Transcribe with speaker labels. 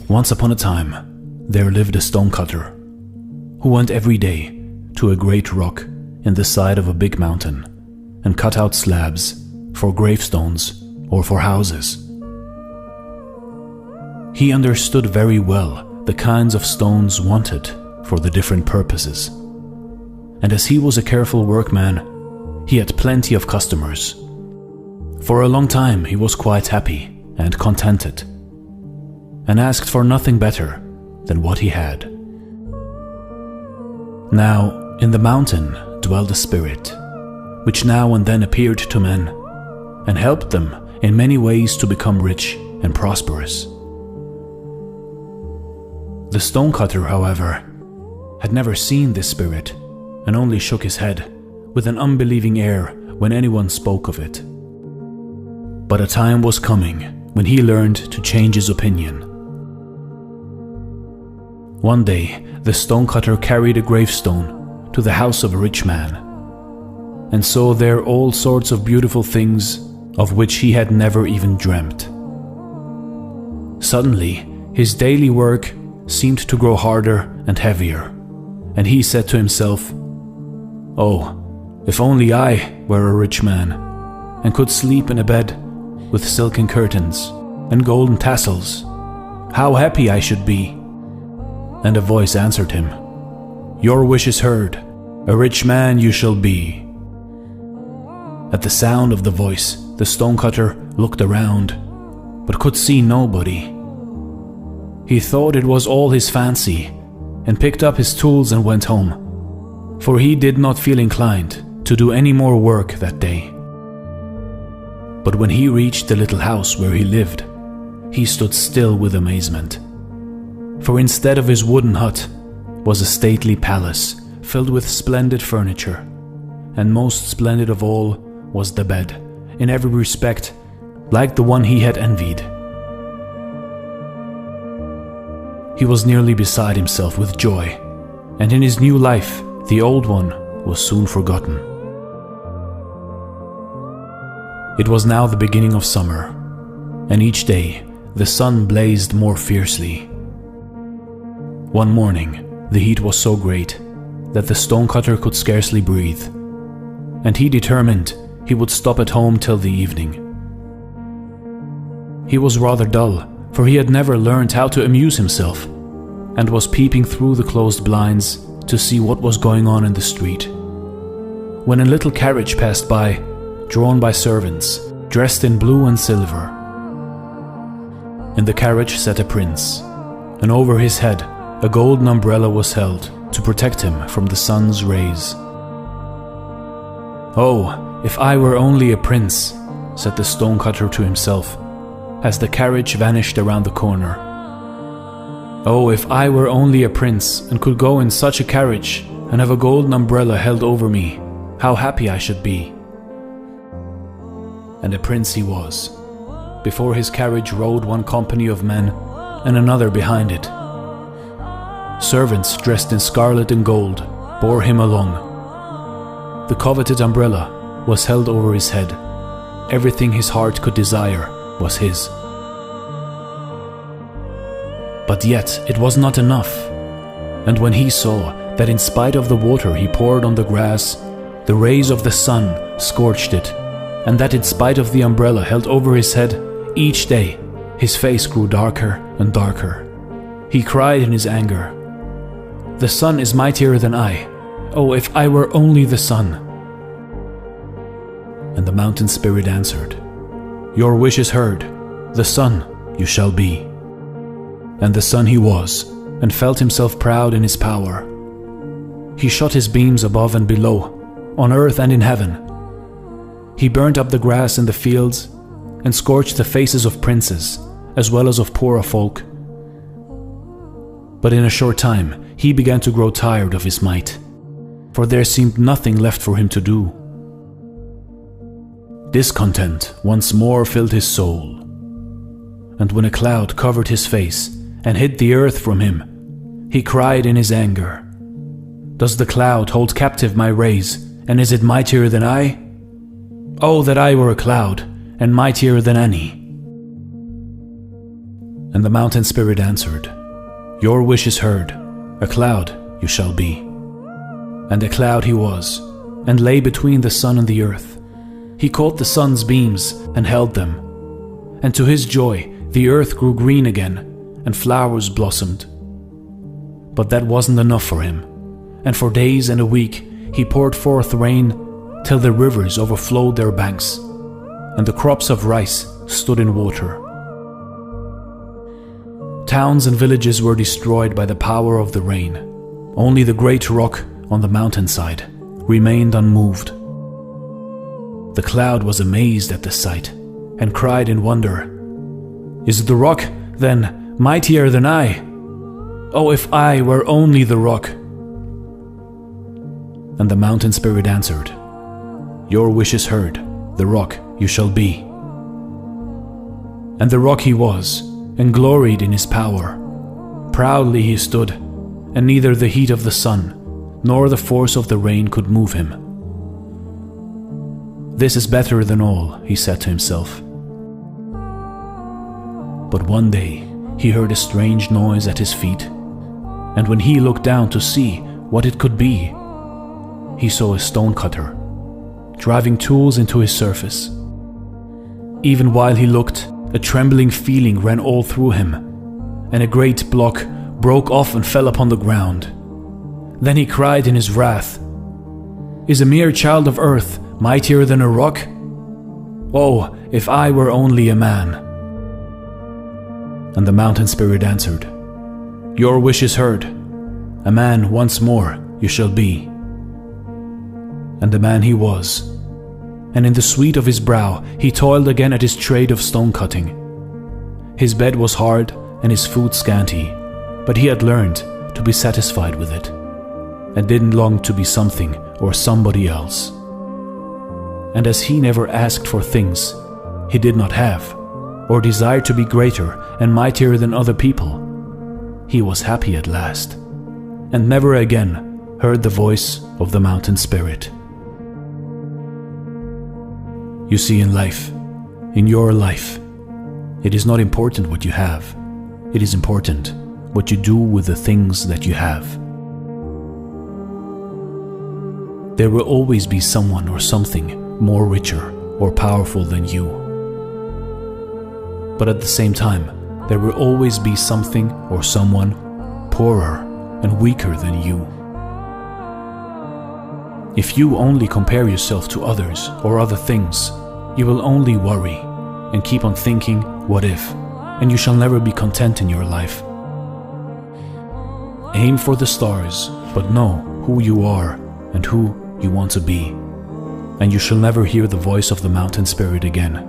Speaker 1: Once upon a time, there lived a stonecutter who went every day to a great rock in the side of a big mountain and cut out slabs for gravestones or for houses. He understood very well the kinds of stones wanted for the different purposes, and as he was a careful workman, he had plenty of customers. For a long time he was quite happy and contented, and asked for nothing better than what he had. Now, in the mountain dwelled a spirit, which now and then appeared to men, and helped them in many ways to become rich and prosperous. The stonecutter, however, had never seen this spirit, and only shook his head with an unbelieving air when anyone spoke of it. But a time was coming when he learned to change his opinion. One day, the stonecutter carried a gravestone to the house of a rich man, and saw there all sorts of beautiful things of which he had never even dreamt. Suddenly, his daily work seemed to grow harder and heavier, and he said to himself, "Oh, if only I were a rich man, and could sleep in a bed with silken curtains and golden tassels, how happy I should be." And a voice answered him, "Your wish is heard, a rich man you shall be." At the sound of the voice, the stonecutter looked around, but could see nobody. He thought it was all his fancy, and picked up his tools and went home, for he did not feel inclined to do any more work that day. But when he reached the little house where he lived, he stood still with amazement. For instead of his wooden hut was a stately palace filled with splendid furniture, and most splendid of all was the bed, in every respect like the one he had envied. He was nearly beside himself with joy, and in his new life the old one was soon forgotten. It was now the beginning of summer, and each day the sun blazed more fiercely. One morning, the heat was so great that the stonecutter could scarcely breathe, and he determined he would stop at home till the evening. He was rather dull, for he had never learned how to amuse himself, and was peeping through the closed blinds to see what was going on in the street, when a little carriage passed by, drawn by servants, dressed in blue and silver. In the carriage sat a prince, and over his head a golden umbrella was held to protect him from the sun's rays. "Oh, if I were only a prince," said the stonecutter to himself, as the carriage vanished around the corner. "Oh, if I were only a prince and could go in such a carriage and have a golden umbrella held over me, how happy I should be." And a prince he was. Before his carriage rode one company of men, and another behind it. Servants dressed in scarlet and gold bore him along. The coveted umbrella was held over his head. Everything his heart could desire was his. But yet it was not enough, and when he saw that in spite of the water he poured on the grass, the rays of the sun scorched it, and that in spite of the umbrella held over his head, each day his face grew darker and darker, he cried in his anger, "The sun is mightier than I. Oh, if I were only the sun." And the mountain spirit answered, "Your wish is heard, the sun you shall be." And the sun he was, and felt himself proud in his power. He shot his beams above and below, on earth and in heaven. He burnt up the grass in the fields, and scorched the faces of princes, as well as of poorer folk. But in a short time he began to grow tired of his might, for there seemed nothing left for him to do. Discontent once more filled his soul, and when a cloud covered his face and hid the earth from him, he cried in his anger, "Does the cloud hold captive my rays, and is it mightier than I? Oh, that I were a cloud, and mightier than any." And the mountain spirit answered, "Your wish is heard. A cloud you shall be." And a cloud he was, and lay between the sun and the earth. He caught the sun's beams and held them. And to his joy, the earth grew green again, and flowers blossomed. But that wasn't enough for him, and for days and a week he poured forth rain till the rivers overflowed their banks, and the crops of rice stood in water. Towns and villages were destroyed by the power of the rain. Only the great rock on the mountainside remained unmoved. The cloud was amazed at the sight and cried in wonder, "Is the rock, then, mightier than I? Oh, if I were only the rock!" And the mountain spirit answered, "Your wish is heard. The rock you shall be." And the rock he was, and gloried in his power. Proudly he stood, and neither the heat of the sun nor the force of the rain could move him. "This is better than all," he said to himself. But one day he heard a strange noise at his feet, and when he looked down to see what it could be, he saw a stonecutter driving tools into his surface. Even while he looked, a trembling feeling ran all through him, and a great block broke off and fell upon the ground. Then he cried in his wrath, "Is a mere child of earth mightier than a rock? Oh, if I were only a man!" And the mountain spirit answered, "Your wish is heard. A man once more you shall be." And a man he was, and in the sweat of his brow he toiled again at his trade of stone cutting. His bed was hard and his food scanty, but he had learned to be satisfied with it, and didn't long to be something or somebody else. And as he never asked for things he did not have, or desired to be greater and mightier than other people, he was happy at last, and never again heard the voice of the mountain spirit. You see, in life, in your life, it is not important what you have. It is important what you do with the things that you have. There will always be someone or something more richer or powerful than you. But at the same time, there will always be something or someone poorer and weaker than you. If you only compare yourself to others or other things, you will only worry and keep on thinking, what if, and you shall never be content in your life. Aim for the stars, but know who you are and who you want to be, and you shall never hear the voice of the mountain spirit again.